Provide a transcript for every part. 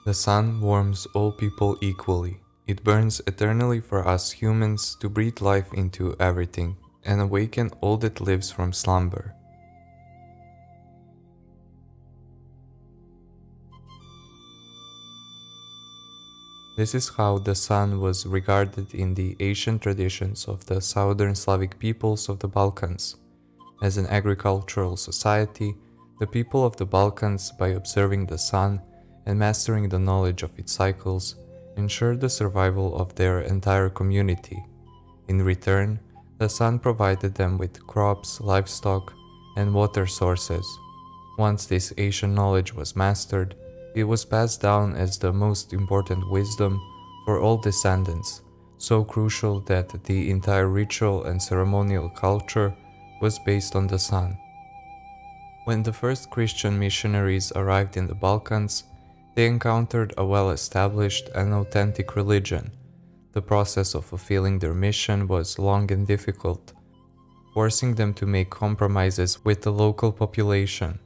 The sun warms all people equally. It burns eternally for us humans to breathe life into everything and awaken all that lives from slumber. This is how the sun was regarded in the ancient traditions of the southern Slavic peoples of the Balkans. As an agricultural society, the people of the Balkans, by observing the sun and mastering the knowledge of its cycles, ensured the survival of their entire community. In return, the sun provided them with crops, livestock, and water sources. Once this ancient knowledge was mastered, it was passed down as the most important wisdom for all descendants, so crucial that the entire ritual and ceremonial culture was based on the sun. When the first Christian missionaries arrived in the Balkans, they encountered a well-established and authentic religion. The process of fulfilling their mission was long and difficult, forcing them to make compromises with the local population.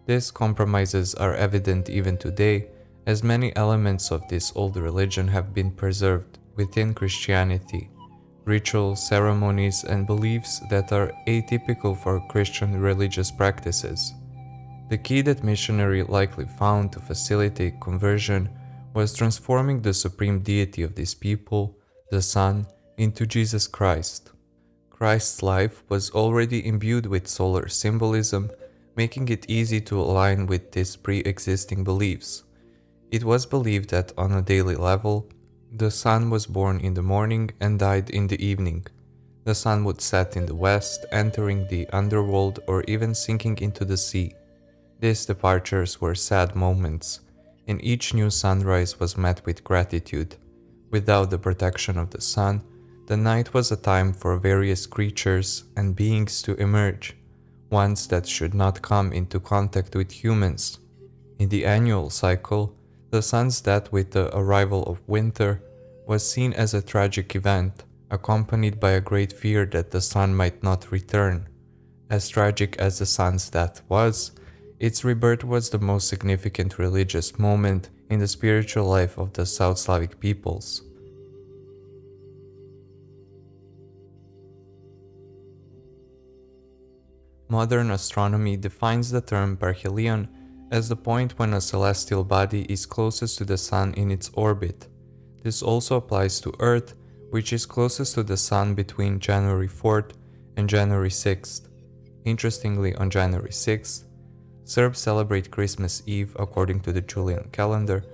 These compromises are evident even today, as many elements of this old religion have been preserved within Christianity, rituals, ceremonies, and beliefs that are atypical for Christian religious practices. The key that missionary likely found to facilitate conversion was transforming the supreme deity of these people, the sun, into Jesus Christ. Christ's life was already imbued with solar symbolism, making it easy to align with these pre-existing beliefs. It was believed that on a daily level, the sun was born in the morning and died in the evening. The sun would set in the west, entering the underworld or even sinking into the sea. These departures were sad moments, and each new sunrise was met with gratitude. Without the protection of the sun, the night was a time for various creatures and beings to emerge, ones that should not come into contact with humans. In the annual cycle, the sun's death with the arrival of winter was seen as a tragic event, accompanied by a great fear that the sun might not return. As tragic as the sun's death was, its rebirth was the most significant religious moment in the spiritual life of the South Slavic peoples. Modern astronomy defines the term perihelion as the point when a celestial body is closest to the sun in its orbit. This also applies to Earth, which is closest to the sun between January 4th and January 6th. Interestingly, on January 6th, Serbs celebrate Christmas Eve according to the Julian calendar,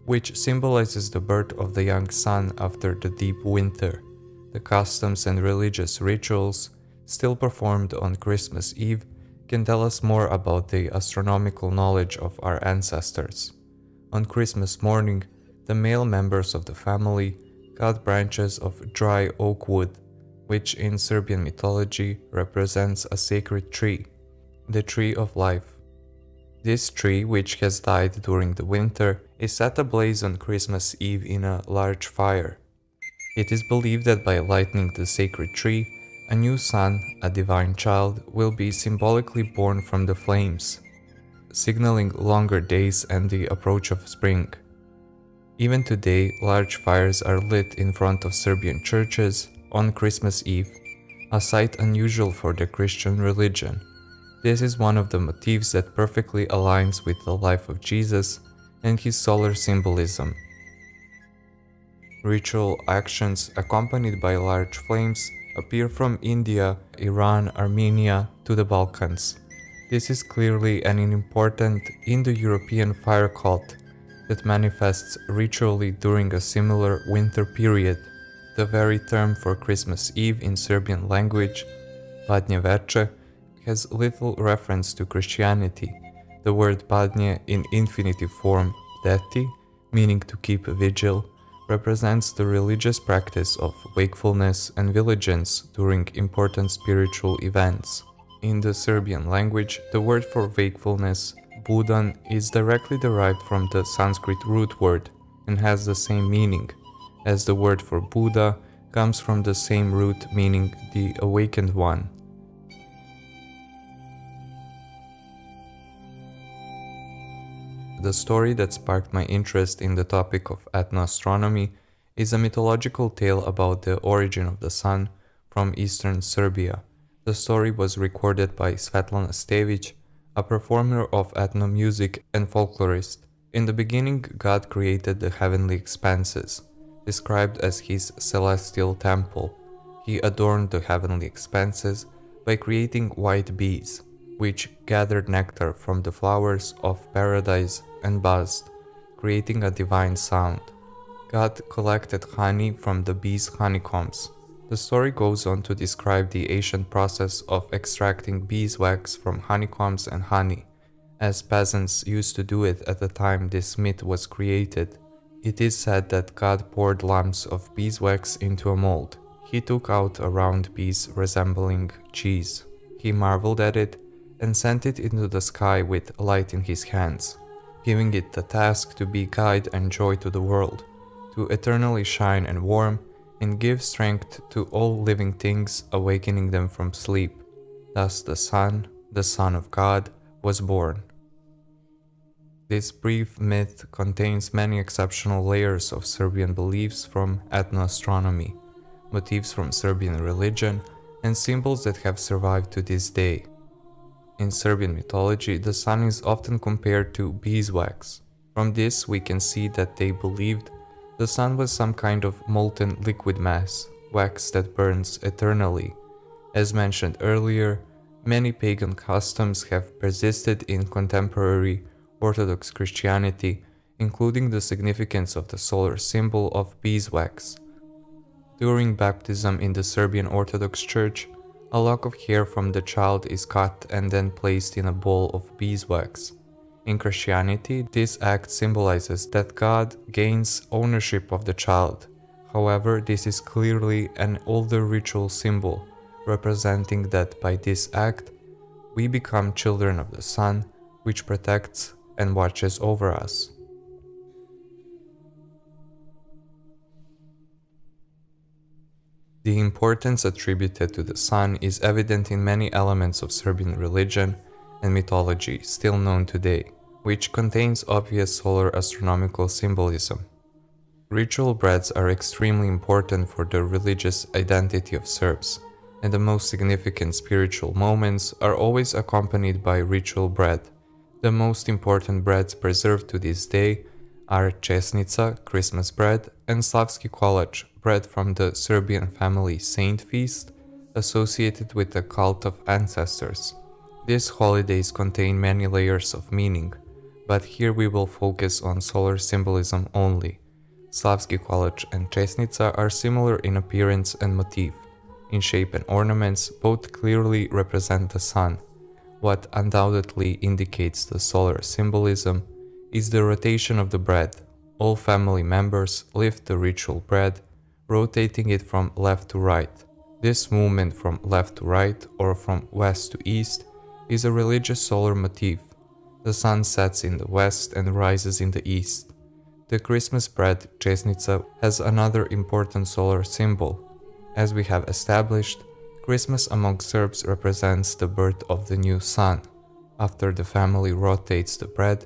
which symbolizes the birth of the young sun after the deep winter. The customs and religious rituals still performed on Christmas Eve can tell us more about the astronomical knowledge of our ancestors. On Christmas morning, the male members of the family cut branches of dry oak wood, which in Serbian mythology represents a sacred tree, the tree of life. This tree, which has died during the winter, is set ablaze on Christmas Eve in a large fire. It is believed that by lighting the sacred tree, a new son, a divine child, will be symbolically born from the flames, signaling longer days and the approach of spring. Even today, large fires are lit in front of Serbian churches on Christmas Eve, a sight unusual for the Christian religion. This is one of the motifs that perfectly aligns with the life of Jesus and his solar symbolism. Ritual actions accompanied by large flames appear from India, Iran, Armenia to the Balkans. This is clearly an important Indo-European fire cult that manifests ritually during a similar winter period. The very term for Christmas Eve in Serbian language, Badnje veče, has little reference to Christianity. The word badnje in infinitive form, deti, meaning to keep vigil, represents the religious practice of wakefulness and vigilance during important spiritual events. In the Serbian language, the word for wakefulness, budan, is directly derived from the Sanskrit root word and has the same meaning, as the word for Buddha comes from the same root meaning the awakened one. the story that sparked my interest in the topic of ethnoastronomy is a mythological tale about the origin of the sun from eastern Serbia. The story was recorded by Svetlana Tornjanski, a performer of ethno music and folklorist. In the beginning, God created the heavenly expanses, described as his celestial temple. He adorned the heavenly expanses by creating white bees, which gathered nectar from the flowers of paradise and buzzed, creating a divine sound. God collected honey from the bees' honeycombs. The story goes on to describe the ancient process of extracting beeswax from honeycombs and honey, as peasants used to do it at the time this myth was created. It is said that God poured lumps of beeswax into a mold. He took out a round piece resembling cheese. He marveled at it and sent it into the sky with light in his hands, giving it the task to be guide and joy to the world, to eternally shine and warm, and give strength to all living things, awakening them from sleep. Thus the Son of God, was born. This brief myth contains many exceptional layers of Serbian beliefs from ethnoastronomy, motifs from Serbian religion, and symbols that have survived to this day. In Serbian mythology, the sun is often compared to beeswax. From this, we can see that they believed the sun was some kind of molten liquid mass, wax that burns eternally. As mentioned earlier, many pagan customs have persisted in contemporary Orthodox Christianity, including the significance of the solar symbol of beeswax. During baptism in the Serbian Orthodox Church, a lock of hair from the child is cut and then placed in a bowl of beeswax. In Christianity, this act symbolizes that God gains ownership of the child. However, this is clearly an older ritual symbol, representing that by this act, we become children of the sun, which protects and watches over us. The importance attributed to the sun is evident in many elements of Serbian religion and mythology still known today, which contains obvious solar astronomical symbolism. Ritual breads are extremely important for the religious identity of Serbs, and the most significant spiritual moments are always accompanied by ritual bread. The most important breads preserved to this day are česnica, Christmas bread, and slavski kolač, bread from the Serbian family saint feast associated with the cult of ancestors. These holidays contain many layers of meaning, but here we will focus on solar symbolism only. Slavski kolač and česnica are similar in appearance and motif. In shape and ornaments, both clearly represent the sun. What undoubtedly indicates the solar symbolism is the rotation of the bread. All family members lift the ritual bread, rotating it from left to right. This movement from left to right or from west to east is a religious solar motif. The sun sets in the west and rises in the east. The Christmas bread, česnica, has another important solar symbol. As we have established, Christmas among Serbs represents the birth of the new sun. After the family rotates the bread,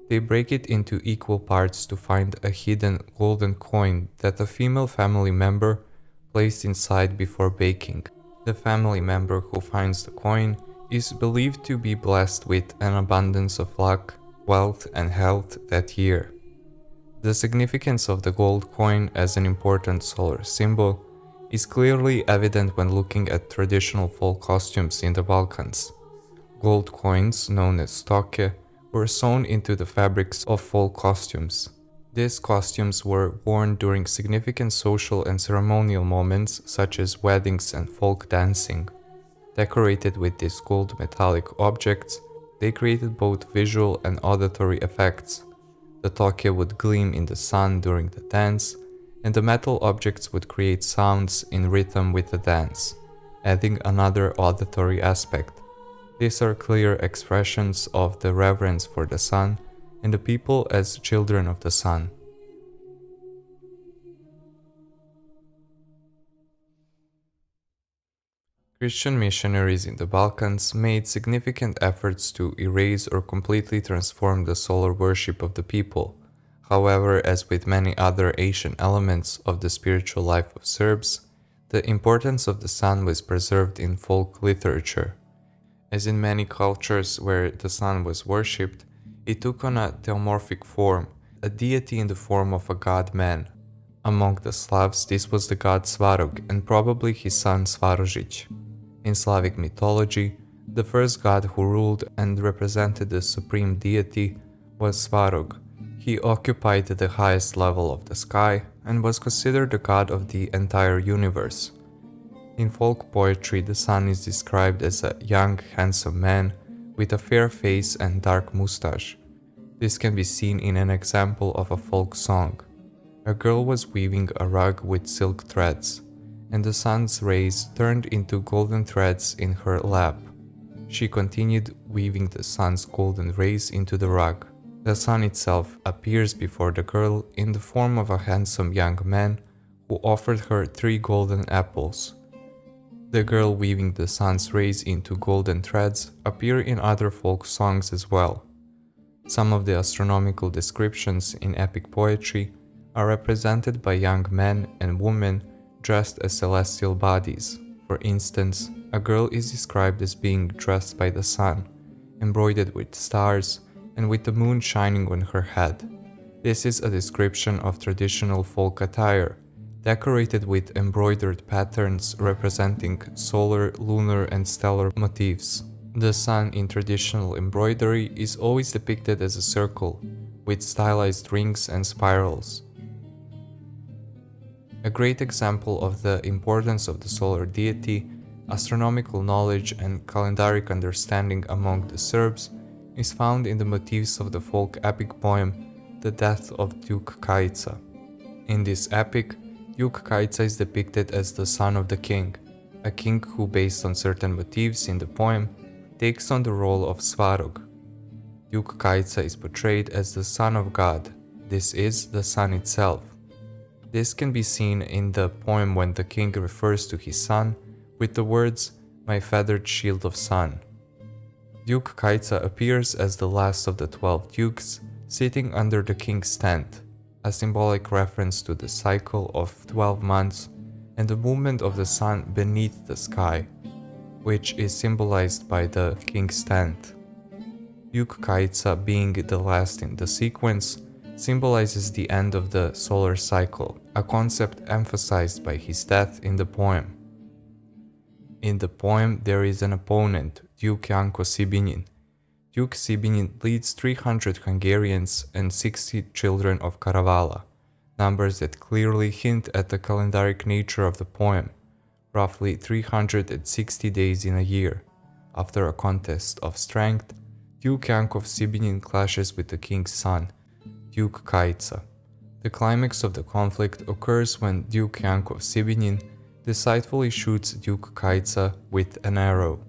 they break it into equal parts to find a hidden golden coin that a female family member placed inside before baking. The family member who finds the coin is believed to be blessed with an abundance of luck, wealth, and health that year. The significance of the gold coin as an important solar symbol is clearly evident when looking at traditional fall costumes in the Balkans. Gold coins, known as stoke, were sewn into the fabrics of fall costumes. These costumes were worn during significant social and ceremonial moments such as weddings and folk dancing. Decorated with these gold metallic objects, they created both visual and auditory effects. The toque would gleam in the sun during the dance, and the metal objects would create sounds in rhythm with the dance, adding another auditory aspect. These are clear expressions of the reverence for the sun and the people as children of the sun. Christian missionaries in the Balkans made significant efforts to erase or completely transform the solar worship of the people. However, as with many other Asian elements of the spiritual life of Serbs, the importance of the sun was preserved in folk literature. As in many cultures where the sun was worshipped, it took on a theomorphic form, a deity in the form of a god-man. Among the Slavs, this was the god Svarog and probably his son Svarožić. In Slavic mythology, the first god who ruled and represented the supreme deity was Svarog. He occupied the highest level of the sky and was considered the god of the entire universe. In folk poetry, the sun is described as a young, handsome man with a fair face and dark mustache. This can be seen in an example of a folk song. A girl was weaving a rug with silk threads, and the sun's rays turned into golden threads in her lap. She continued weaving the sun's golden rays into the rug. The sun itself appears before the girl in the form of a handsome young man who offered her 3 golden apples. The girl weaving the sun's rays into golden threads appear in other folk songs as well. Some of the astronomical descriptions in epic poetry are represented by young men and women dressed as celestial bodies. For instance, a girl is described as being dressed by the sun, embroidered with stars, and with the moon shining on her head. This is a description of traditional folk attire, decorated with embroidered patterns representing solar, lunar, and stellar motifs. The sun in traditional embroidery is always depicted as a circle, with stylized rings and spirals. A great example of the importance of the solar deity, astronomical knowledge, and calendaric understanding among the Serbs is found in the motifs of the folk epic poem The Death of Duke Kaica. In this epic, Duke Kaica is depicted as the son of the king, a king who, based on certain motifs in the poem, takes on the role of Svarog. Duke Kaica is portrayed as the son of God. This is the sun itself. This can be seen in the poem when the king refers to his son with the words, "My feathered shield of sun." Duke Kaica appears as the last of the 12 dukes, sitting under the king's tent, a symbolic reference to the cycle of 12 months and the movement of the sun beneath the sky, which is symbolized by the king's tent. Duke Kaica, being the last in the sequence, symbolizes the end of the solar cycle, a concept emphasized by his death in the poem. In the poem, there is an opponent, Duke Janko Sibinyin. Duke Sibinyin leads 300 Hungarians and 60 children of Karavala, numbers that clearly hint at the calendaric nature of the poem, roughly 360 days in a year. After a contest of strength, Duke Janko Sibinyin clashes with the king's son, Duke Kaica. The climax of the conflict occurs when Duke Janko Sibinyin deceitfully shoots Duke Kaica with an arrow.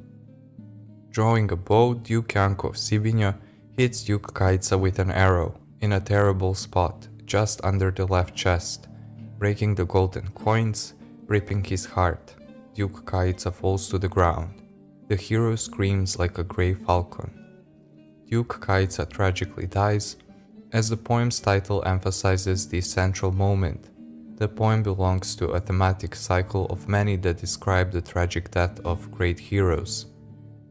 Drawing a bow, Duke Janko Sibinja hits Duke Kaica with an arrow in a terrible spot just under the left chest, breaking the golden coins, ripping his heart. Duke Kaica falls to the ground. The hero screams like a grey falcon. Duke Kaica tragically dies. As the poem's title emphasizes the central moment, the poem belongs to a thematic cycle of many that describe the tragic death of great heroes.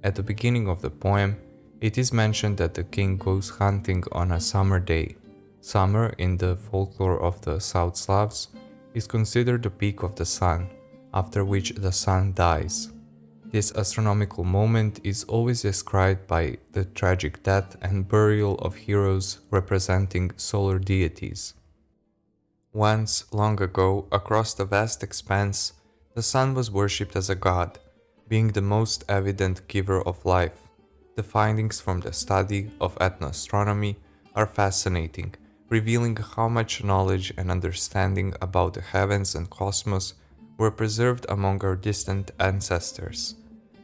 At the beginning of the poem, it is mentioned that the king goes hunting on a summer day. Summer, in the folklore of the South Slavs, is considered the peak of the sun, after which the sun dies. This astronomical moment is always described by the tragic death and burial of heroes representing solar deities. Once, long ago, across the vast expanse, the sun was worshipped as a god, being the most evident giver of life. The findings from the study of ethnoastronomy are fascinating, revealing how much knowledge and understanding about the heavens and cosmos were preserved among our distant ancestors.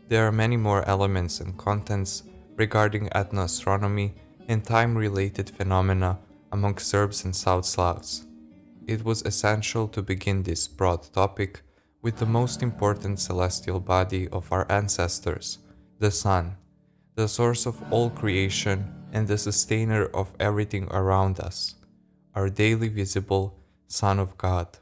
There are many more elements and contents regarding ethnoastronomy and time-related phenomena among Serbs and South Slavs. It was essential to begin this broad topic with the most important celestial body of our ancestors, the Sun, the source of all creation and the sustainer of everything around us, our daily visible Son of God.